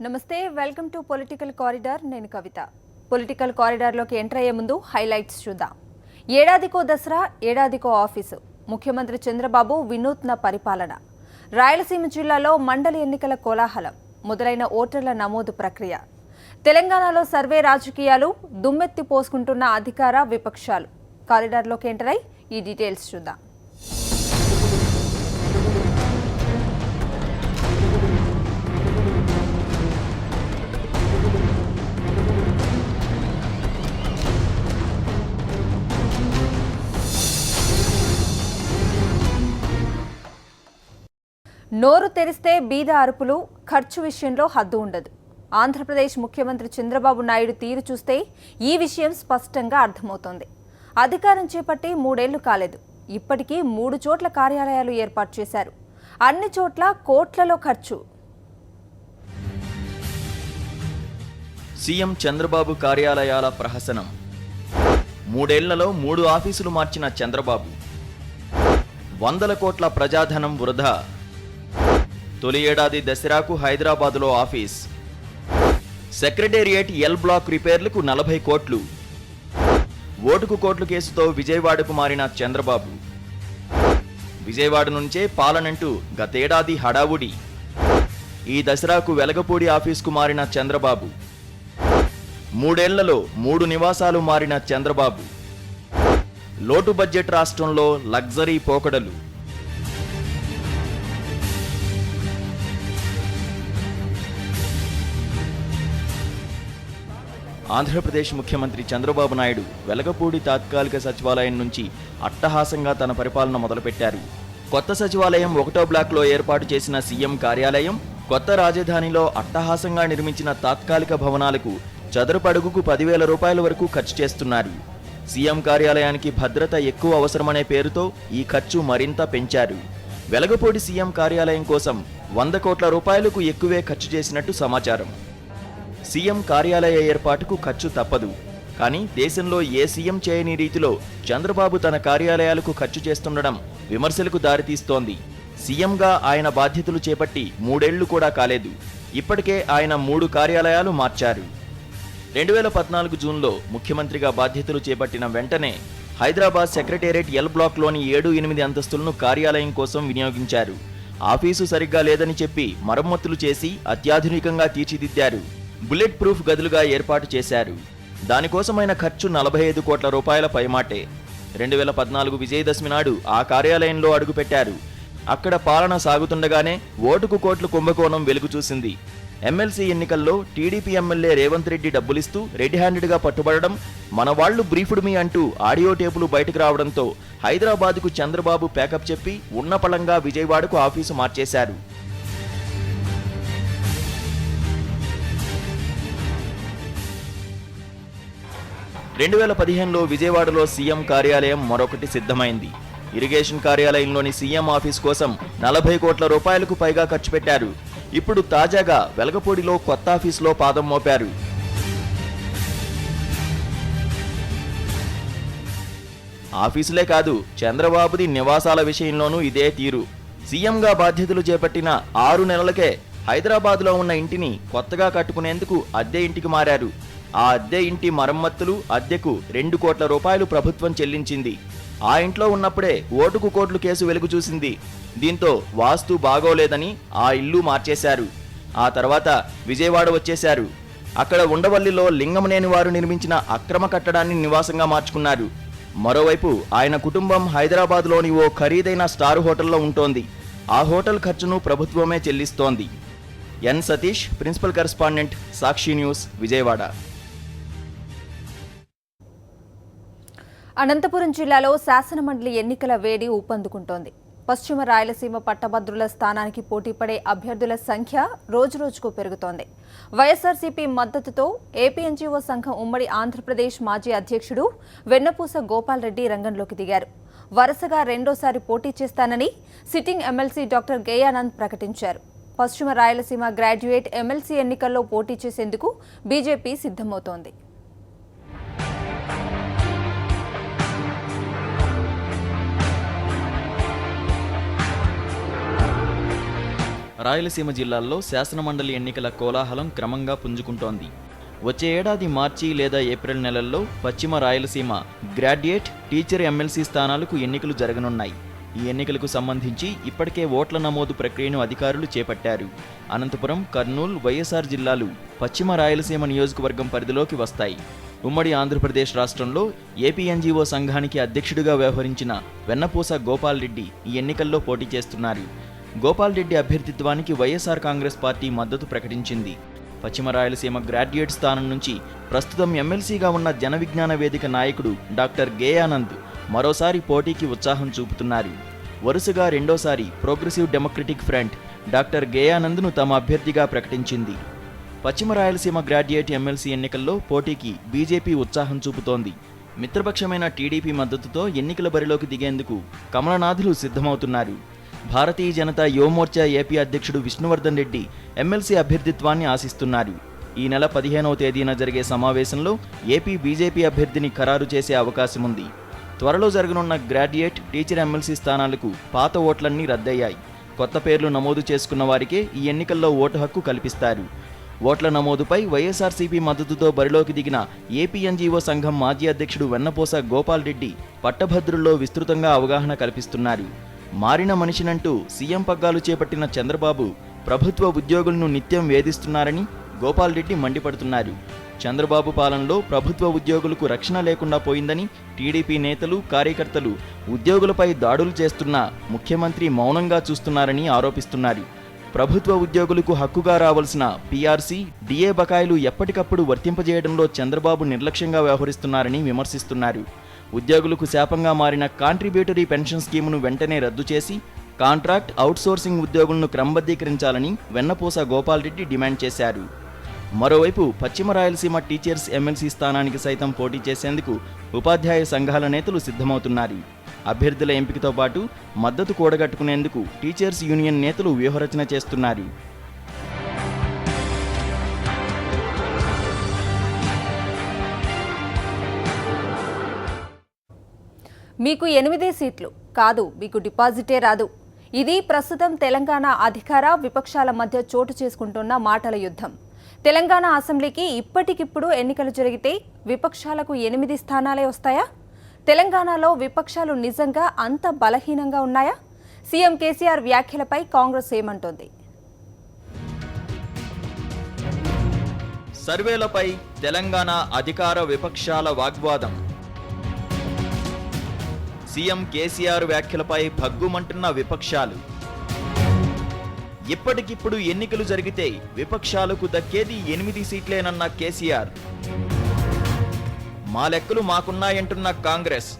నమస్తే, welcome to political corridor. నేను కవిత. Political కారిడార్లోకి enter అయ్యే ముందు హైలైట్స్ చూద్దాం. ఏడాదికో దసరా, ఏడాదికో ఆఫీసు. ముఖ్యమంత్రి చంద్రబాబు వినూత్న పరిపాలన. రాయలసీమ జిల్లాలో మండలి ఎన్నికల కోలాహలం. మొదలైన ఓటర్ల నమోదు ప్రక్రియ. తెలంగాణలో సర్వే రాజకీయాలు. దుమ్మెత్తి పోసుకుంటున్న అధికార విపక్షాలు. కారిడార్లోకి ఎంటర్ అయి ఈ డీటెయిల్స్ చూద్దాం. నోరు తెరిస్తే బీద అరుపులు, ఖర్చు విషయంలో హద్దు ఉండదు. ఆంధ్రప్రదేశ్ ముఖ్యమంత్రి చంద్రబాబు నాయుడు తీరు చూస్తే ఈ విషయం స్పష్టంగా అర్థమవుతోంది. అధికారం చేపట్టి 3 ఏళ్లు కాలేదు. ఇప్పటికీ 3 చోట్ల కార్యాలయాలు ఏర్పాటు చేశారు. అన్ని చోట్ల కోట్లలో ఖర్చు. సీఎం చంద్రబాబు కార్యాలయాల ప్రహసనం. 3 ఏళ్లలో 3 ఆఫీసులు మార్చిన చంద్రబాబు. 100 కోట్ల ప్రజాధనం వృధా. తొలి ఏడాది దసరాకు హైదరాబాదులో ఆఫీస్. సెక్రటేరియట్ ఎల్ బ్లాక్ రిపేర్లకు 40 కోట్లు. ఓటుకు కోట్లు కేసుతో విజయవాడకు మారిన చంద్రబాబు. విజయవాడ నుంచే పాలనంటూ గతేడాది హడావుడి. ఈ దసరాకు వెలగపూడి ఆఫీసుకు మారిన చంద్రబాబు. 3 ఏళ్లలో 3 నివాసాలు మారిన చంద్రబాబు. లోటు బడ్జెట్ రాష్ట్రంలో లగ్జరీ పోకడలు. ఆంధ్రప్రదేశ్ ముఖ్యమంత్రి చంద్రబాబు నాయుడు వెలగపూడి తాత్కాలిక సచివాలయం నుంచి అట్టహాసంగా తన పరిపాలన మొదలుపెట్టారు. కొత్త సచివాలయం 1వ బ్లాక్లో ఏర్పాటు చేసిన సీఎం కార్యాలయం, కొత్త రాజధానిలో అట్టహాసంగా నిర్మించిన తాత్కాలిక భవనాలకు చదరపు అడుగుకు 10,000 రూపాయల వరకు ఖర్చు చేస్తున్నారు. సీఎం కార్యాలయానికి భద్రత ఎక్కువ అవసరమనే పేరుతో ఈ ఖర్చు మరింత పెంచారు. వెలగపూడి సీఎం కార్యాలయం కోసం 100 కోట్ల రూపాయలకు ఎక్కువే ఖర్చు చేసినట్టు సమాచారం. సీఎం కార్యాలయ ఏర్పాటుకు ఖర్చు తప్పదు. కానీ దేశంలో ఏ సీఎం చేయని రీతిలో చంద్రబాబు తన కార్యాలయాలకు ఖర్చు చేస్తుండడం విమర్శలకు దారితీస్తోంది. సీఎంగా ఆయన బాధ్యతలు చేపట్టి 3 ఏళ్లు కూడా కాలేదు. ఇప్పటికే ఆయన 3 కార్యాలయాలు మార్చారు. 2014 జూన్లో ముఖ్యమంత్రిగా బాధ్యతలు చేపట్టిన వెంటనే హైదరాబాద్ సెక్రటేరియట్ ఎల్ బ్లాక్లోని 7-8 అంతస్తులను కార్యాలయం కోసం వినియోగించారు. ఆఫీసు సరిగ్గా లేదని చెప్పి మరమ్మతులు చేసి అత్యాధునికంగా తీర్చిదిద్దారు. బుల్లెట్ ప్రూఫ్ గదులుగా ఏర్పాటు చేశారు. దానికోసమైన ఖర్చు 45 కోట్ల రూపాయల పైమాటే. 2014 విజయదశమి నాడు ఆ కార్యాలయంలో అడుగుపెట్టారు. అక్కడ పాలన సాగుతుండగానే ఓటుకు కోట్ల కుంభకోణం వెలుగు చూసింది. ఎమ్మెల్సీ ఎన్నికల్లో టీడీపీ ఎమ్మెల్యే రేవంత్ రెడ్డి డబ్బులిస్తూ రెడ్ హ్యాండెడ్గా పట్టుబడడం, మన వాళ్లు బ్రీఫ్డ్ మీ అంటూ ఆడియో టేపులు బయటకు రావడంతో హైదరాబాద్కు చంద్రబాబు ప్యాకప్ చెప్పి ఉన్నపళంగా విజయవాడకు ఆఫీసు మార్చేశారు. 2015లో విజయవాడలో సీఎం కార్యాలయం మరొకటి సిద్ధమైంది. ఇరిగేషన్ కార్యాలయంలోని సీఎం ఆఫీస్ కోసం 40 కోట్ల రూపాయలకు పైగా ఖర్చు పెట్టారు. ఇప్పుడు తాజాగా వెలగపూడిలో కొత్త ఆఫీసులో పాదం మోపారు. ఆఫీసులే కాదు, చంద్రబాబుది నివాసాల విషయంలోనూ ఇదే తీరు. సీఎంగా బాధ్యతలు చేపట్టిన 6 నెలలకే హైదరాబాద్లో ఉన్న ఇంటిని కొత్తగా కట్టుకునేందుకు అద్దె ఇంటికి మారారు. ఆ అద్దె ఇంటి మరమ్మతులు, అద్దెకు 2 కోట్ల రూపాయలు ప్రభుత్వం చెల్లించింది. ఆ ఇంట్లో ఉన్నప్పుడే ఓటుకు కోట్లు కేసు వెలుగు చూసింది. దీంతో వాస్తు బాగోలేదని ఆ ఇల్లు మార్చేశారు. ఆ తర్వాత విజయవాడ వచ్చేశారు. అక్కడ ఉండవల్లిలో లింగమనేని వారు నిర్మించిన అక్రమ కట్టడాన్ని నివాసంగా మార్చుకున్నారు. మరోవైపు ఆయన కుటుంబం హైదరాబాద్లోని ఓ ఖరీదైన స్టార్ హోటల్లో ఉంటోంది. ఆ హోటల్ ఖర్చును ప్రభుత్వమే చెల్లిస్తోంది. ఎన్ సతీష్, ప్రిన్సిపల్ కరెస్పాండెంట్, సాక్షి న్యూస్, విజయవాడ. అనంతపురం జిల్లాలో శాసనమండలి ఎన్నికల వేడి ఊపందుకుంటోంది. పశ్చిమ రాయలసీమ పట్టభద్రుల స్థానానికి పోటీపడే అభ్యర్థుల సంఖ్య రోజురోజుకు పెరుగుతోంది. వైఎస్ఆర్సీపీ మద్దతుతో ఏపీఎన్జీఓ సంఘం ఉమ్మడి ఆంధ్రప్రదేశ్ మాజీ అధ్యక్షుడు వెన్నపూస గోపాల్ రెడ్డి రంగంలోకి దిగారు. వరుసగా రెండోసారి పోటీ చేస్తానని సిట్టింగ్ ఎమ్మెల్సీ డాక్టర్ గేయానంద్ ప్రకటించారు. పశ్చిమ రాయలసీమ గ్రాడ్యుయేట్ ఎమ్మెల్సీ ఎన్నికల్లో పోటీ చేసేందుకు బీజేపీ సిద్ధమవుతోంది. రాయలసీమ జిల్లాల్లో శాసనమండలి ఎన్నికల కోలాహలం క్రమంగా పుంజుకుంటోంది. వచ్చే ఏడాది మార్చి లేదా ఏప్రిల్ నెలల్లో పశ్చిమ రాయలసీమ గ్రాడ్యుయేట్, టీచర్ ఎమ్మెల్సీ స్థానాలకు ఎన్నికలు జరగనున్నాయి. ఈ ఎన్నికలకు సంబంధించి ఇప్పటికే ఓట్ల నమోదు ప్రక్రియను అధికారులు చేపట్టారు. అనంతపురం, కర్నూలు, వైఎస్ఆర్ జిల్లాలు పశ్చిమ రాయలసీమ నియోజకవర్గం పరిధిలోకి వస్తాయి. ఉమ్మడి ఆంధ్రప్రదేశ్ రాష్ట్రంలో ఏపీ ఎన్జీఓ సంఘానికి అధ్యక్షుడిగా వ్యవహరించిన వెన్నపూస గోపాల్ రెడ్డి ఈ ఎన్నికల్లో పోటీ చేస్తున్నారు. గోపాల్ రెడ్డి అభ్యర్థిత్వానికి వైఎస్ఆర్ కాంగ్రెస్ పార్టీ మద్దతు ప్రకటించింది. పశ్చిమ రాయలసీమ గ్రాడ్యుయేట్ స్థానం నుంచి ప్రస్తుతం ఎమ్మెల్సీగా ఉన్న జన విజ్ఞాన వేదిక నాయకుడు డాక్టర్ గేయానంద్ మరోసారి పోటీకి ఉత్సాహం చూపుతున్నారు. వరుసగా రెండోసారి ప్రోగ్రెసివ్ డెమోక్రటిక్ ఫ్రంట్ డాక్టర్ గేయానంద్ను తమ అభ్యర్థిగా ప్రకటించింది. పశ్చిమ రాయలసీమ గ్రాడ్యుయేట్ ఎమ్మెల్సీ ఎన్నికల్లో పోటీకి బీజేపీ ఉత్సాహం చూపుతోంది. మిత్రపక్షమైన టీడీపీ మద్దతుతో ఎన్నికల బరిలోకి దిగేందుకు కమలనాథులు సిద్ధమవుతున్నారు. భారతీయ జనతా యువమోర్చా ఏపీ అధ్యక్షుడు విష్ణువర్ధన్ రెడ్డి ఎమ్మెల్సీ అభ్యర్థిత్వాన్ని ఆశిస్తున్నారు. ఈ నెల 15వ తేదీన జరిగే సమావేశంలో ఏపీ బీజేపీ అభ్యర్థిని ఖరారు చేసే అవకాశముంది. త్వరలో జరగనున్న గ్రాడ్యుయేట్, టీచర్ ఎమ్మెల్సీ స్థానాలకు పాత ఓట్లన్నీ రద్దయ్యాయి. కొత్త పేర్లు నమోదు చేసుకున్న వారికే ఈ ఎన్నికల్లో ఓటు హక్కు కల్పిస్తారు. ఓట్ల నమోదుపై వైఎస్ఆర్సీపీ మద్దతుతో బరిలోకి దిగిన ఏపీ ఎన్జీఓ సంఘం మాజీ అధ్యక్షుడు వెన్నపూస గోపాల్ రెడ్డి పట్టభద్రుల్లో విస్తృతంగా అవగాహన కల్పిస్తున్నారు. మారిన మనిషినంటూ సీఎం పగ్గాలు చేపట్టిన చంద్రబాబు ప్రభుత్వ ఉద్యోగులను నిత్యం వేధిస్తున్నారని గోపాల్ రెడ్డి మండిపడుతున్నారు. చంద్రబాబు పాలనలో ప్రభుత్వ ఉద్యోగులకు రక్షణ లేకుండా పోయిందని టీడీపీ నేతలు, కార్యకర్తలు ఉద్యోగులపై దాడులు చేస్తున్నా ముఖ్యమంత్రి మౌనంగా చూస్తున్నారని ఆరోపిస్తున్నారు. ప్రభుత్వ ఉద్యోగులకు హక్కుగా రావాల్సిన పీఆర్సీ, డిఏ బకాయిలు ఎప్పటికప్పుడు వర్తింపజేయడంలో చంద్రబాబు నిర్లక్ష్యంగా వ్యవహరిస్తున్నారని విమర్శిస్తున్నారు. ఉద్యోగులకు శాపంగా మారిన కాంట్రిబ్యూటరీ పెన్షన్ స్కీమును వెంటనే రద్దు చేసి కాంట్రాక్ట్, అవుట్సోర్సింగ్ ఉద్యోగులను క్రమబద్ధీకరించాలని వెన్నపూస గోపాల్ రెడ్డి డిమాండ్ చేశారు. మరోవైపు పశ్చిమ రాయలసీమ టీచర్స్ ఎమ్మెల్సీ స్థానానికి సైతం పోటీ చేసేందుకు ఉపాధ్యాయ సంఘాల నేతలు సిద్ధమవుతున్నారు. అభ్యర్థుల ఎంపికతో పాటు మద్దతు కూడగట్టుకునేందుకు టీచర్స్ యూనియన్ నేతలు వ్యూహరచన చేస్తున్నారు. మీకు 8 సీట్లు కాదు, మీకు డిపాజిటే రాదు. ఇది ప్రస్తుతం తెలంగాణ అధికార, విపక్షాల మధ్య చోటు చేసుకుంటున్న మాటల యుద్ధం. తెలంగాణ అసెంబ్లీకి ఇప్పటికిప్పుడు ఎన్నికలు జరిగితే విపక్షాలకు 8 స్థానాలే వస్తాయా? తెలంగాణలో విపక్షాలు నిజంగా అంత బలహీనంగా ఉన్నాయా? సీఎం కేసీఆర్ వ్యాఖ్యలపై కాంగ్రెస్ ఏమంటోంది? సర్వేలపై తెలంగాణ అధికార, విపక్షాల వాగ్వాదం. సీఎం కేసీఆర్ వ్యాఖ్యలపై భగ్గుమంటున్న విపక్షాలు. ఇప్పటికిప్పుడు ఎన్నికలు జరిగితే విపక్షాలకు దక్కేది 8 సీట్లేనన్న కేసీఆర్. మా లెక్కలు మాకున్నాయంటున్న కాంగ్రెస్.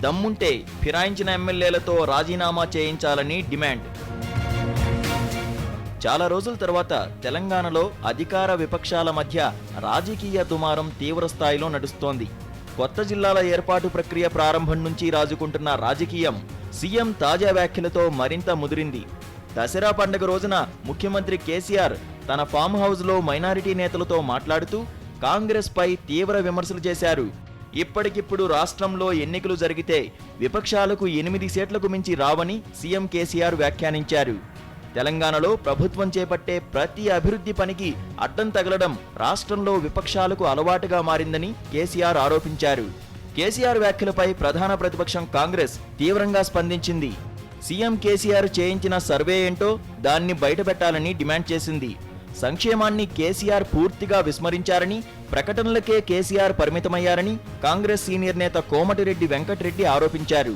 దమ్ముంటే ఫిరాయించిన ఎమ్మెల్యేలతో రాజీనామా చేయించాలని డిమాండ్. చాలా రోజుల తర్వాత తెలంగాణలో అధికార, విపక్షాల మధ్య రాజకీయ దుమారం తీవ్ర స్థాయిలో నడుస్తోంది. కొత్త జిల్లాల ఏర్పాటు ప్రక్రియ ప్రారంభం నుంచి రాజుకుంటున్న రాజకీయం సీఎం తాజా వ్యాఖ్యలతో మరింత ముదిరింది. దసరా పండుగ రోజున ముఖ్యమంత్రి కేసీఆర్ తన ఫామ్ హౌస్లో మైనారిటీ నేతలతో మాట్లాడుతూ కాంగ్రెస్ పై తీవ్ర విమర్శలు చేశారు. ఇప్పటికిప్పుడు రాష్ట్రంలో ఎన్నికలు జరిగితే విపక్షాలకు 8 సీట్లకు మించి రావని సీఎం కేసీఆర్ వ్యాఖ్యానించారు. తెలంగాణలో ప్రభుత్వం చేపట్టే ప్రతి అభివృద్ధి పనికి అడ్డం తగలడం రాష్ట్రంలో విపక్షాలకు అలవాటుగా మారిందని కేసీఆర్ ఆరోపించారు. కేసీఆర్ వ్యాఖ్యలపై ప్రధాన ప్రతిపక్షం కాంగ్రెస్ తీవ్రంగా స్పందించింది. సీఎం కేసీఆర్ చేయించిన సర్వే ఏంటో దాన్ని బయటపెట్టాలని డిమాండ్ చేసింది. సంక్షేమాన్ని కేసీఆర్ పూర్తిగా విస్మరించారని, ప్రకటనలకే కేసీఆర్ పరిమితమయ్యారని కాంగ్రెస్ సీనియర్ నేత కోమటిరెడ్డి వెంకటరెడ్డి ఆరోపించారు.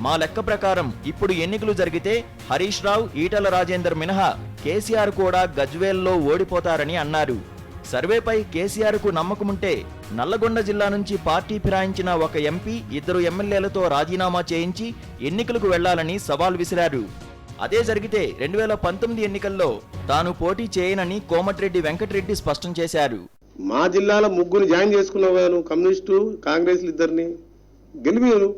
మా లెక్క ప్రకారం ఇప్పుడు ఎన్నికలు జరిగితే హరీష్ రావు, ఈటల రాజేందర్ మినహా కేసీఆర్ కూడా గజ్వేల్లో ఓడిపోతారని అన్నారు. సర్వేపై కేసీఆర్కు నమ్మకముంటే నల్లగొండ జిల్లా నుంచి పార్టీ ఫిరాయించిన ఒక ఎంపీ, 2 ఎమ్మెల్యేలతో రాజీనామా చేయించి ఎన్నికలకు వెళ్లాలని సవాల్ విసిరారు. అదే జరిగితే 2019 ఎన్నికల్లో తాను పోటీ చేయనని కోమటిరెడ్డి వెంకటరెడ్డి స్పష్టం చేశారు. మా జిల్లాలో 3 జాయిన్ చేసుకున్నావు, కమ్యూనిస్టు, కాంగ్రెస్ ఇద్దరిని గెలిపారు.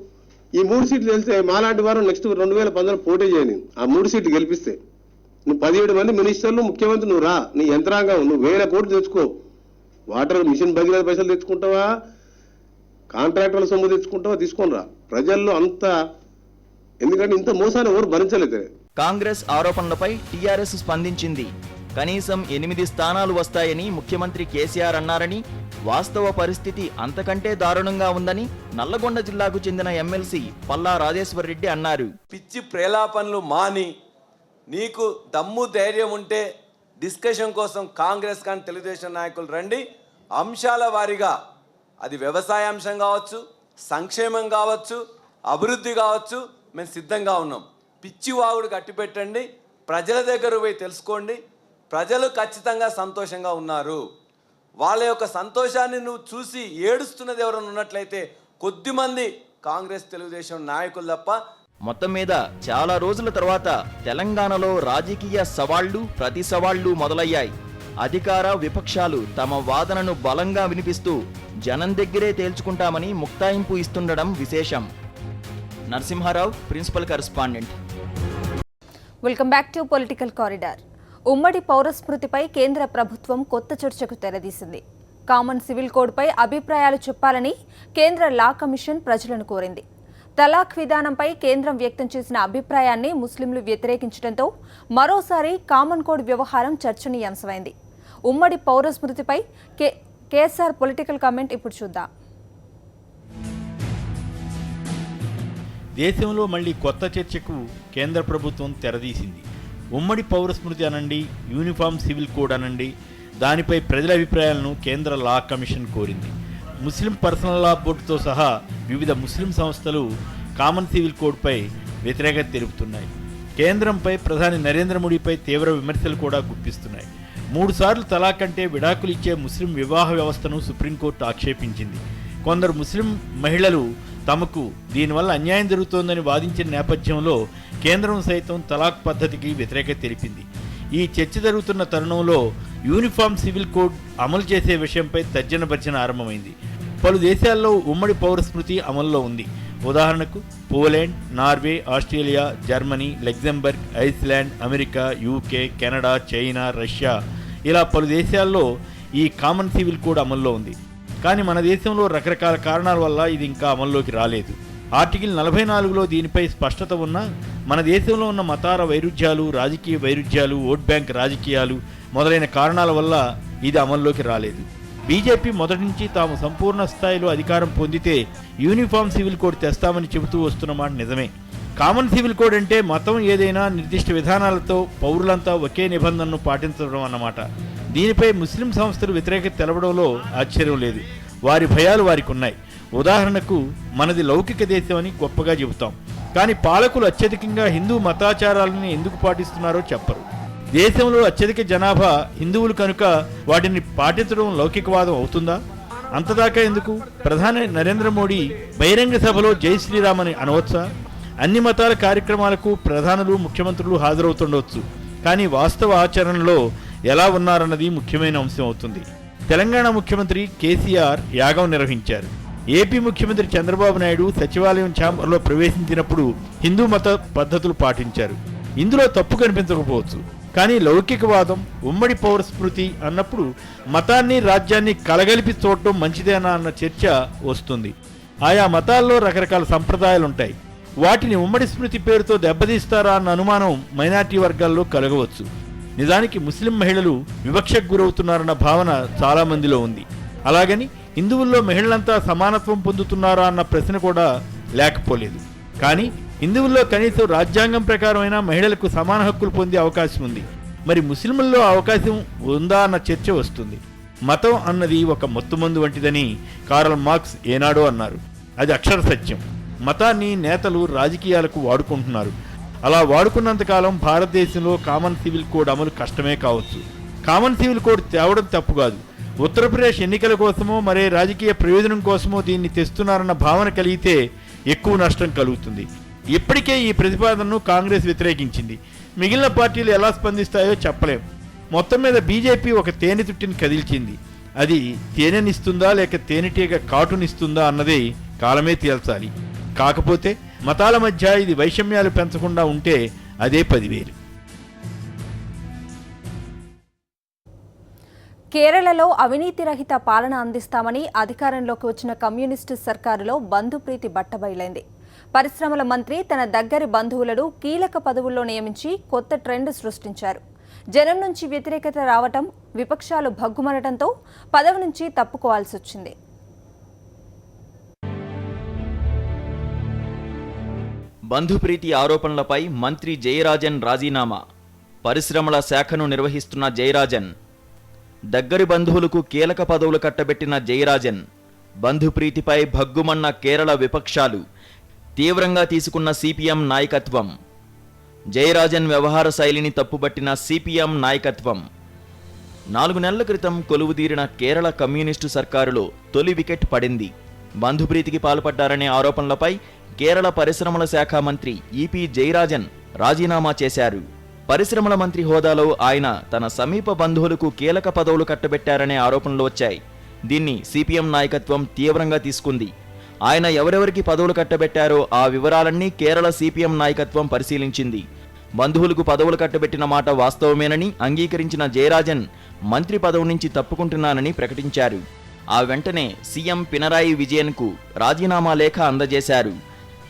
ఈ 3 సీట్లు గెలిస్తే మాలాంటి వారు నెక్స్ట్ 2019 పోటీ చేయని. ఆ 3 సీట్లు గెలిపిస్తే నువ్వు 17 మంది మినిస్టర్లు, ముఖ్యమంత్రి నువ్వు రా, నీ యంత్రాంగం నువ్వు 1000 కోట్లు తెచ్చుకో. వాటర్ మిషన్ భగీరథ పైసలు తెచ్చుకుంటావా, కాంట్రాక్టర్ల సొమ్ము తెచ్చుకుంటావా, తీసుకొని రా. ప్రజల్లో అంత, ఎందుకంటే ఇంత మోసాన్ని ఎవరు భరించలేదు. కాంగ్రెస్ ఆరోపణలపై టీఆర్ఎస్ స్పందించింది. కనీసం 8 స్థానాలు వస్తాయని ముఖ్యమంత్రి కేసీఆర్ అన్నారని, వాస్తవ పరిస్థితి అంతకంటే దారుణంగా ఉందని నల్లగొండ జిల్లాకు చెందిన ఎమ్మెల్సీ పల్లా రాజేశ్వర్ రెడ్డి అన్నారు. పిచ్చి ప్రేలాపనలు మాని, నీకు దమ్ము ధైర్యం ఉంటే డిస్కషన్ కోసం కాంగ్రెస్ కానీ తెలుగుదేశం నాయకులు రండి. అంశాల వారీగా అది వ్యవసాయ అంశం కావచ్చు, సంక్షేమం కావచ్చు, అభివృద్ధి కావచ్చు, మేము సిద్ధంగా ఉన్నాం. పిచ్చి వాగుడు కట్టిపెట్టండి, ప్రజల దగ్గర పోయి తెలుసుకోండి. ప్రజలు ఖచ్చితంగా సంతోషంగా ఉన్నారు. వాళ్ళ యొక్క సంతోషాన్ని నువ్వు చూసి ఏడుస్తున్నది ఎవరైనా ఉన్నట్లయితే కొద్దిమంది కాంగ్రెస్ తెలుగుదేశం నాయకులు తప్ప. మొత్తం మీద చాలా రోజుల తర్వాత తెలంగాణలో రాజకీయ సవాళ్లు ప్రతి సవాళ్లు మొదలయ్యాయి. అధికార విపక్షాలు తమ వాదనను బలంగా వినిపిస్తూ జనం దగ్గరే తేల్చుకుంటామని ముక్తాయింపు ఇస్తుండడం విశేషం. Narasimha Rao, principal correspondent. Welcome back to political corridor. ఉమ్మడి పౌరస్మృతిపై కేంద్ర ప్రభుత్వం కొత్త చర్చకు తెరదీసింది. కామన్ సివిల్ కోడ్పై అభిప్రాయాలు చెప్పాలని కేంద్ర లా కమిషన్ ప్రజలను కోరింది. తలాక్ విధానంపై కేంద్రం వ్యక్తం చేసిన అభిప్రాయాన్ని ముస్లింలు వ్యతిరేకించడంతో మరోసారి కామన్ కోడ్ వ్యవహారం చర్చనీయాంశమైంది. ఉమ్మడి పౌరస్మృతిపై కేఎస్ఆర్ పొలిటికల్ కామెంట్ ఇప్పుడు చూద్దాం. దేశంలో మళ్లీ కొత్త చర్చకు కేంద్ర ప్రభుత్వం తెరదీసింది. ఉమ్మడి పౌరస్మృతి అనండి, యూనిఫామ్ సివిల్ కోడ్ అనండి, దానిపై ప్రజల అభిప్రాయాలను కేంద్ర లా కమిషన్ కోరింది. ముస్లిం పర్సనల్ లా బోర్డుతో సహా వివిధ ముస్లిం సంస్థలు కామన్ సివిల్ కోడ్పై వ్యతిరేకత తెలుపుతున్నాయి. కేంద్రంపై ప్రధాని నరేంద్ర మోడీపై తీవ్ర విమర్శలు కూడా గుప్పిస్తున్నాయి. 3 సార్లు తలాక్ అంటే విడాకులు ఇచ్చే ముస్లిం వివాహ వ్యవస్థను సుప్రీంకోర్టు ఆక్షేపించింది. కొందరు ముస్లిం మహిళలు తమకు దీనివల్ల అన్యాయం జరుగుతోందని వాదించిన నేపథ్యంలో కేంద్రం సైతం తలాక్ పద్ధతికి వ్యతిరేకత తెలిపింది. ఈ చర్చ జరుగుతున్న తరుణంలో యూనిఫామ్ సివిల్ కోడ్ అమలు చేసే విషయంపై తర్జన భర్జన ఆరంభమైంది. పలు దేశాల్లో ఉమ్మడి పౌరస్మృతి అమల్లో ఉంది. ఉదాహరణకు Poland, Norway, Australia, Germany, Luxembourg, Iceland, America, UK, Canada, China, Russia ఇలా పలు దేశాల్లో ఈ కామన్ సివిల్ కోడ్ అమల్లో ఉంది. కానీ మన దేశంలో రకరకాల కారణాల వల్ల ఇది ఇంకా అమల్లోకి రాలేదు. ఆర్టికల్ 44లో దీనిపై స్పష్టత ఉన్నా మన దేశంలో ఉన్న మతాల వైరుధ్యాలు, రాజకీయ వైరుధ్యాలు, ఓట్ బ్యాంక్ రాజకీయాలు మొదలైన కారణాల వల్ల ఇది అమల్లోకి రాలేదు. బీజేపీ మొదటి నుంచి తాము సంపూర్ణ స్థాయిలో అధికారం పొందితే యూనిఫామ్ సివిల్ కోడ్ తెస్తామని చెబుతూ వస్తున్నమాట నిజమే. కామన్ సివిల్ కోడ్ అంటే మతం ఏదైనా నిర్దిష్ట విధానాలతో పౌరులంతా ఒకే నిబంధనను పాటించడం అన్నమాట. దీనిపై ముస్లిం సంస్థలు వ్యతిరేకత తెలపడంలో ఆశ్చర్యం లేదు. వారి భయాలు వారికి ఉన్నాయి. ఉదాహరణకు మనది లౌకిక దేశం అని గొప్పగా చెబుతాం, కానీ పాలకులు అత్యధికంగా హిందూ మతాచారాలని ఎందుకు పాటిస్తున్నారో చెప్పరు. దేశంలో అత్యధిక జనాభా హిందువులు కనుక వాటిని పాటించడం లౌకికవాదం అవుతుందా? అంతదాకా ఎందుకు? ప్రధాని నరేంద్ర మోడీ బహిరంగ సభలో జై శ్రీరామ్ అని అనవచ్చా? అన్ని మతాల కార్యక్రమాలకు ప్రధానులు, ముఖ్యమంత్రులు హాజరవుతుండవచ్చు, కానీ వాస్తవ ఆచరణలో ఎలా ఉన్నారన్నది ముఖ్యమైన అంశం అవుతుంది. తెలంగాణ ముఖ్యమంత్రి కేసీఆర్ యాగం నిర్వహించారు. ఏపీ ముఖ్యమంత్రి చంద్రబాబు నాయుడు సచివాలయం ఛాంబర్లో ప్రవేశించినప్పుడు హిందూ మత పద్ధతులు పాటించారు. ఇందులో తప్పు కనిపించకపోవచ్చు, కానీ లౌకికవాదం, ఉమ్మడి పౌరస్మృతి అన్నప్పుడు మతాన్ని, రాజ్యాన్ని కలగలిపి చూడటం మంచిదేనా అన్న చర్చ వస్తుంది. ఆయా మతాల్లో రకరకాల సంప్రదాయాలుంటాయి. వాటిని ఉమ్మడి స్మృతి పేరుతో దెబ్బతీస్తారా అన్న అనుమానం మైనారిటీ వర్గాల్లో కలగవచ్చు. నిజానికి ముస్లిం మహిళలు వివక్షకు గురవుతున్నారన్న భావన చాలా మందిలో ఉంది. అలాగని హిందువుల్లో మహిళలంతా సమానత్వం పొందుతున్నారా అన్న ప్రశ్న కూడా లేకపోలేదు. కానీ హిందువుల్లో కనీసం రాజ్యాంగం ప్రకారమైన మహిళలకు సమాన హక్కులు పొందే అవకాశం ఉంది. మరి ముస్లింల్లో అవకాశం ఉందా అన్న చర్చ వస్తుంది. మతం అన్నది ఒక మత్తుమందు వంటిదని కార్ల్ మార్క్స్ ఏనాడో అన్నారు. అది అక్షర సత్యం. మతాన్ని నేతలు రాజకీయాలకు వాడుకుంటున్నారు. అలా వాడుకున్నంతకాలం భారతదేశంలో కామన్ సివిల్ కోడ్ అమలు కష్టమే కావచ్చు. కామన్ సివిల్ కోడ్ తేవడం తప్పు కాదు. ఉత్తరప్రదేశ్ ఎన్నికల కోసమో మరే రాజకీయ ప్రయోజనం కోసమో దీన్ని తెస్తున్నారన్న భావన కలిగితే ఎక్కువ నష్టం కలుగుతుంది. ఇప్పటికే ఈ ప్రతిపాదనను కాంగ్రెస్ వ్యతిరేకించింది. మిగిలిన పార్టీలు ఎలా స్పందిస్తాయో చెప్పలేం. మొత్తం మీద బీజేపీ ఒక తేనెతుట్టిని కదిల్చింది. అది తేనెనిస్తుందా లేక తేనెటీగ కాటునిస్తుందా అన్నది కాలమే తేల్చాలి. కాకపోతే మతాల మధ్య ఇది వైషమ్యాలు పెంచకుండా ఉంటే అదే 10,000. కేరళలో అవినీతి రహిత పాలన అందిస్తామని అధికారంలోకి వచ్చిన కమ్యూనిస్టు సర్కారులో బంధుప్రీతి బట్టబయలైంది. పరిశ్రమల మంత్రి తన దగ్గరి బంధువులను కీలక పదవుల్లో నియమించి కొత్త ట్రెండ్ సృష్టించారు. జనం నుంచి వ్యతిరేకత రావటం, విపక్షాలు భగ్గుమనటంతో పదవి నుంచి తప్పుకోవాల్సి వచ్చింది. బంధుప్రీతి ఆరోపణలపై మంత్రి జయరాజన్ రాజీనామా. పరిశ్రమల శాఖను నిర్వహిస్తున్న జయరాజన్, దగ్గరి బంధువులకు కీలక పదవులు కట్టబెట్టిన జయరాజన్, బంధుప్రీతిపై భగ్గుమన్న కేరళ విపక్షాలు, తీవ్రంగా తీసుకున్న సిపిఎం నాయకత్వం. జయరాజన్ వ్యవహార శైలిని తప్పుబట్టిన సిపిఎం నాయకత్వం. 4 నెలల క్రితం కొలువుదీరిన కేరళ కమ్యూనిస్టు సర్కారులో తొలి వికెట్ పడింది. బంధుప్రీతికి పాల్పడ్డారనే ఆరోపణలపై కేరళ పరిశ్రమల శాఖ మంత్రి ఈపీ జయరాజన్ రాజీనామా చేశారు. పరిశ్రమల మంత్రి హోదాలో ఆయన తన సమీప బంధువులకు కీలక పదవులు కట్టబెట్టారనే ఆరోపణలు వచ్చాయి. దీన్ని సిపిఎం నాయకత్వం తీవ్రంగా తీసుకుంది. ఆయన ఎవరెవరికి పదవులు కట్టబెట్టారో ఆ వివరాలన్నీ కేరళ సిపిఎం నాయకత్వం పరిశీలించింది. బంధువులకు పదవులు కట్టబెట్టిన మాట వాస్తవమేనని అంగీకరించిన జయరాజన్ మంత్రి పదవి నుంచి తప్పుకుంటున్నానని ప్రకటించారు. ఆ వెంటనే సీఎం పినరాయి విజయన్కు రాజీనామా లేఖ అందజేశారు.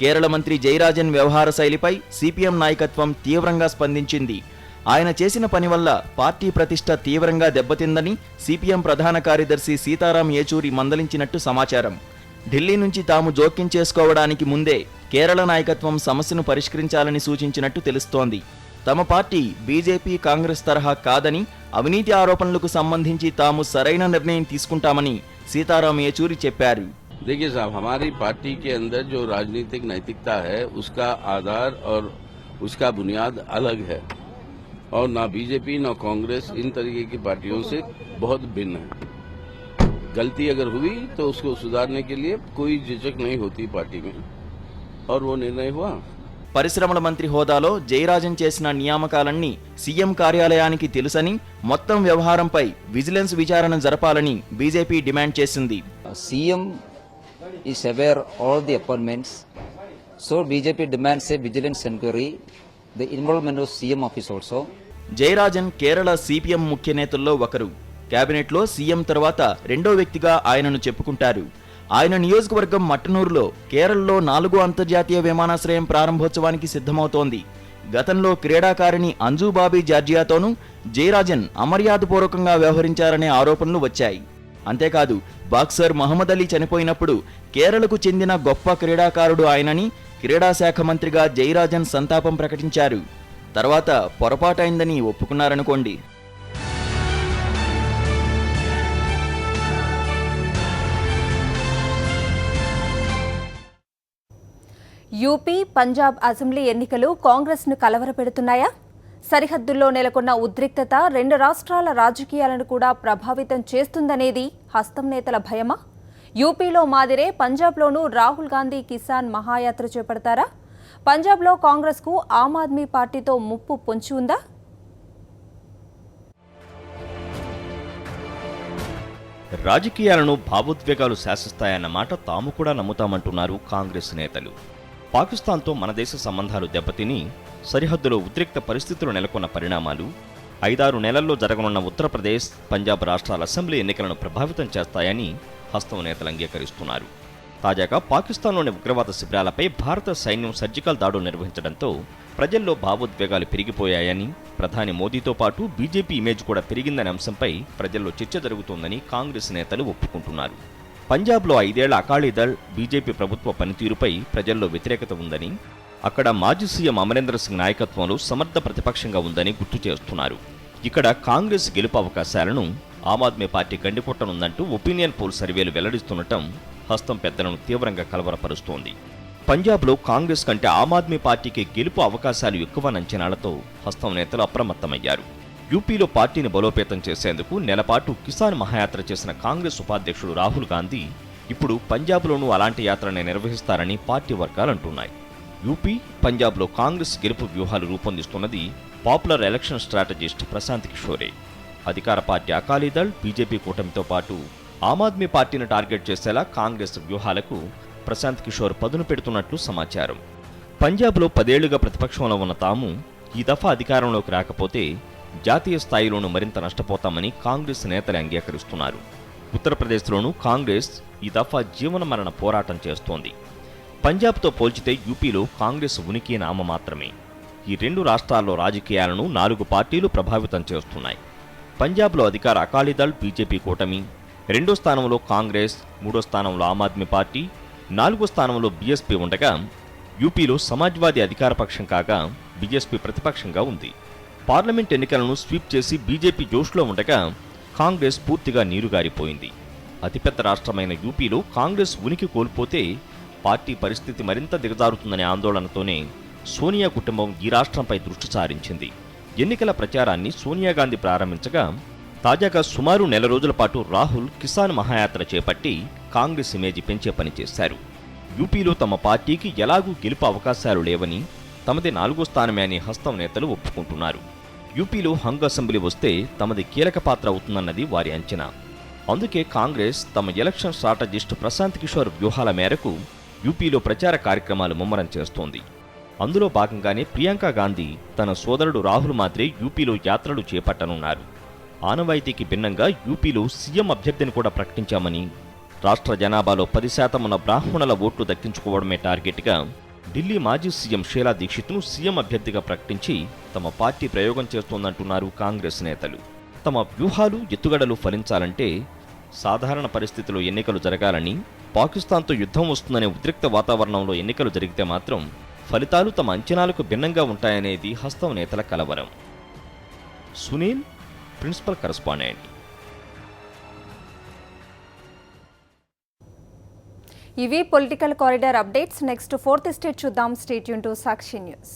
కేరళ మంత్రి జయరాజన్ వ్యవహార శైలిపై సిపిఎం నాయకత్వం తీవ్రంగా స్పందించింది. ఆయన చేసిన పని వల్ల పార్టీ ప్రతిష్ట తీవ్రంగా దెబ్బతిందని సిపిఎం ప్రధాన కార్యదర్శి సీతారాం యేచూరి మందలించినట్టు సమాచారం. ఢిల్లీ నుంచి తాము జోక్యం చేసుకోవడానికి ముందే కేరళ నాయకత్వం సమస్యను పరిష్కరించాలని సూచించినట్టు తెలుస్తోంది. తమ పార్టీ బీజేపీ, కాంగ్రెస్ తరహా కాదని, అవినీతి ఆరోపణలకు సంబంధించి తాము సరైన నిర్ణయం తీసుకుంటామని సీతారాం యేచూరి చెప్పారు. देखिए साहब, हमारी पार्टी के अंदर जो राजनीतिक नैतिकता है उसका आधार और उसका बुनियाद अलग है और ना बीजेपी ना कांग्रेस इन तरीके की पार्टियों से बहुत भिन्न है. गलती अगर हुई तो उसको सुधारने के लिए कोई झिझक नहीं होती पार्टी में और वो निर्णय हुआ. పరిశ్రమల మంత్రి హోదాలో జయరాజన్ చేసిన నియామకాలన్నీ సీఎం కార్యాలయానికి తెలుసని, మొత్తం వ్యవహారంపై విజిలెన్స్ విచారణ జరపాలని బీజేపీ డిమాండ్ చేసింది. CM is aware all the appointments, so BJP demands a vigilance inquiry, the involvement of CM office also. Jayarajan Kerala CPM ముఖ్య నేతల్లో ఒకరు. కేబినెట్లో సీఎం తర్వాత రెండో వ్యక్తిగా ఆయనను చెప్పుకుంటారు. ఆయన నియోజకవర్గం మట్టనూరులో కేరళలో 4వ అంతర్జాతీయ విమానాశ్రయం ప్రారంభోత్సవానికి సిద్ధమవుతోంది. గతంలో క్రీడాకారిణి అంజుబాబీ జార్జియాతోనూ జయరాజన్ అమర్యాదపూర్వకంగా వ్యవహరించారనే ఆరోపణలు వచ్చాయి. అంతేకాదు, బాక్సర్ మహమ్మద్ అలీ చనిపోయినప్పుడు కేరళకు చెందిన గొప్ప క్రీడాకారుడు ఆయనని క్రీడాశాఖ మంత్రిగా జయరాజన్ సంతాపం ప్రకటించారు. తర్వాత పొరపాటైందని ఒప్పుకున్నారనుకోండి. యూపీ, పంజాబ్ అసెంబ్లీ ఎన్నికలు కాంగ్రెస్ను కలవరపెడుతున్నాయా? సరిహద్దుల్లో నెలకొన్న ఉద్రిక్తత 2 రాష్ట్రాల రాజకీయాలను కూడా ప్రభావితం చేస్తుందనేది హస్తం నేతల భయమా? యూపీలో మాదిరే పంజాబ్లోనూ రాహుల్ గాంధీ కిసాన్ మహాయాత్ర చేపడతారా? పంజాబ్లో కాంగ్రెస్కు ఆమ్ ఆద్మీ పార్టీతో ముప్పు పొంచి ఉందా? రాజకీయాలను భావోద్వేగాలు శాసిస్తాయన్న మాట తాము కూడా నమ్ముతామంటున్నారు కాంగ్రెస్ నేతలు. పాకిస్తాన్తో మన దేశ సంబంధాలు దెబ్బతిని సరిహద్దులో ఉద్రిక్త పరిస్థితులు నెలకొన్న పరిణామాలు 5-6 నెలల్లో జరగనున్న ఉత్తరప్రదేశ్, పంజాబ్ రాష్ట్రాల అసెంబ్లీ ఎన్నికలను ప్రభావితం చేస్తాయని హస్తం నేతలు అంగీకరిస్తున్నారు. తాజాగా పాకిస్తాన్లోని ఉగ్రవాద శిబిరాలపై భారత సైన్యం సర్జికల్ దాడులు నిర్వహించడంతో ప్రజల్లో భావోద్వేగాలు పెరిగిపోయాయని, ప్రధాని మోదీతో పాటు బీజేపీ ఇమేజ్ కూడా పెరిగిందనే అంశంపై ప్రజల్లో చర్చ జరుగుతోందని కాంగ్రెస్ నేతలు ఒప్పుకుంటున్నారు. పంజాబ్లో 5 ఏళ్ల అకాలీదళ్, బీజేపీ ప్రభుత్వ పనితీరుపై ప్రజల్లో వ్యతిరేకత ఉందని, అక్కడ మాజీ సీఎం అమరేంద్ర సింగ్ నాయకత్వంలో సమర్థ ప్రతిపక్షంగా ఉందని గుర్తు చేస్తున్నారు. ఇక్కడ కాంగ్రెస్ గెలుపు అవకాశాలను Aam Aadmi party గండికొట్టనుందంటూ opinion poll సర్వేలు వెల్లడిస్తుండటం హస్తం పెద్దలను తీవ్రంగా కలవరపరుస్తోంది. పంజాబ్లో కాంగ్రెస్ కంటే ఆమ్ ఆద్మీ పార్టీకి గెలుపు అవకాశాలు ఎక్కువన్న అంచనాలతో హస్తం నేతలు అప్రమత్తమయ్యారు. యూపీలో పార్టీని బలోపేతం చేసేందుకు నెలపాటు కిసాన్ మహాయాత్ర చేసిన కాంగ్రెస్ ఉపాధ్యక్షుడు రాహుల్ గాంధీ ఇప్పుడు పంజాబ్లోనూ అలాంటి యాత్రనే నిర్వహిస్తారని పార్టీ వర్గాలు అంటున్నాయి. యూపీ, పంజాబ్లో కాంగ్రెస్ గెలుపు వ్యూహాలు రూపొందిస్తున్నది పాపులర్ ఎలక్షన్ స్ట్రాటజిస్ట్ ప్రశాంత్ కిషోరే. అధికార పార్టీ అకాలీదళ్, బీజేపీ కూటమితో పాటు ఆమ్ ఆద్మీ పార్టీని టార్గెట్ చేసేలా కాంగ్రెస్ వ్యూహాలకు ప్రశాంత్ కిషోర్ పదును పెడుతున్నట్లు సమాచారం. పంజాబ్లో 10 ఏళ్లుగా ప్రతిపక్షంలో ఉన్న తాము ఈ దఫా అధికారంలోకి రాకపోతే జాతీయ స్థాయిలోనూ మరింత నష్టపోతామని కాంగ్రెస్ నేతలు అంగీకరిస్తున్నారు. ఉత్తరప్రదేశ్లోనూ కాంగ్రెస్ ఈ దఫా జీవన మరణ పోరాటం చేస్తోంది. పంజాబ్తో పోల్చితే యూపీలో కాంగ్రెస్ ఉనికి నామమాత్రమే. ఈ రెండు రాష్ట్రాల్లో రాజకీయాలను 4 పార్టీలు ప్రభావితం చేస్తున్నాయి. పంజాబ్లో అధికార అకాలీదళ్ బీజేపీ కూటమి, 2వ స్థానంలో కాంగ్రెస్, 3వ స్థానంలో ఆమ్ ఆద్మీ పార్టీ, 4వ స్థానంలో బీఎస్పీ ఉండగా యూపీలో సమాజ్వాదీ అధికారపక్షం కాగా బీఎస్పీ ప్రతిపక్షంగా ఉంది. పార్లమెంట్ ఎన్నికలను స్వీప్ చేసి బీజేపీ జోష్లో ఉండగా కాంగ్రెస్ పూర్తిగా నీరుగారిపోయింది. అతిపెద్ద రాష్ట్రమైన యూపీలో కాంగ్రెస్ ఉనికి కోల్పోతే పార్టీ పరిస్థితి మరింత దిగజారుతుందనే ఆందోళనతోనే సోనియా కుటుంబం ఈ రాష్ట్రంపై దృష్టి సారించింది. ఎన్నికల ప్రచారాన్ని సోనియా గాంధీ ప్రారంభించగా తాజాగా సుమారు నెల రోజుల పాటు రాహుల్ కిసాన్ మహాయాత్ర చేపట్టి కాంగ్రెస్ ఇమేజ్ పెంచే పనిచేశారు. యూపీలో తమ పార్టీకి ఎలాగూ గెలుపు అవకాశాలు లేవని, తమది 4వ స్థానమే అని హస్తం నేతలు ఒప్పుకుంటున్నారు. యూపీలో హంగ్ అసెంబ్లీ వస్తే తమది కీలక పాత్ర అవుతుందన్నది వారి అంచనా. అందుకే కాంగ్రెస్ తమ ఎలక్షన్ స్ట్రాటజిస్ట్ ప్రశాంత్ కిషోర్ వ్యూహాల మేరకు యూపీలో ప్రచార కార్యక్రమాలు ముమ్మరం చేస్తోంది. అందులో భాగంగానే ప్రియాంక గాంధీ తన సోదరుడు రాహుల్ మాత్రే యూపీలో యాత్రలు చేపట్టనున్నారు. ఆనవాయితీకి భిన్నంగా యూపీలో సీఎం అభ్యర్థిని కూడా ప్రకటించామని, రాష్ట్ర జనాభాలో 10% ఉన్న బ్రాహ్మణుల ఓట్లు దక్కించుకోవడమే టార్గెట్గా ఢిల్లీ మాజీ సీఎం షీలా దీక్షిత్ను సీఎం అభ్యర్థిగా ప్రకటించి తమ పార్టీ ప్రయోగం చేస్తోందంటున్నారు కాంగ్రెస్ నేతలు. తమ వ్యూహాలు ఎత్తుగడలు ఫలించాలంటే సాధారణ పరిస్థితిలో ఎన్నికలు జరగాలని, పాకిస్తాన్తో యుద్ధం వస్తుందనే ఉద్రిక్త వాతావరణంలో ఎన్నికలు జరిగితే మాత్రం ఫలితాలు తమ అంచనాలకు భిన్నంగా ఉంటాయనేది హస్తం నేతల కలవరం. Sunil, principal correspondent. ఇవి political corridor updates. Next 4th estate చూద్దాం. Stay tune to Sakshi news.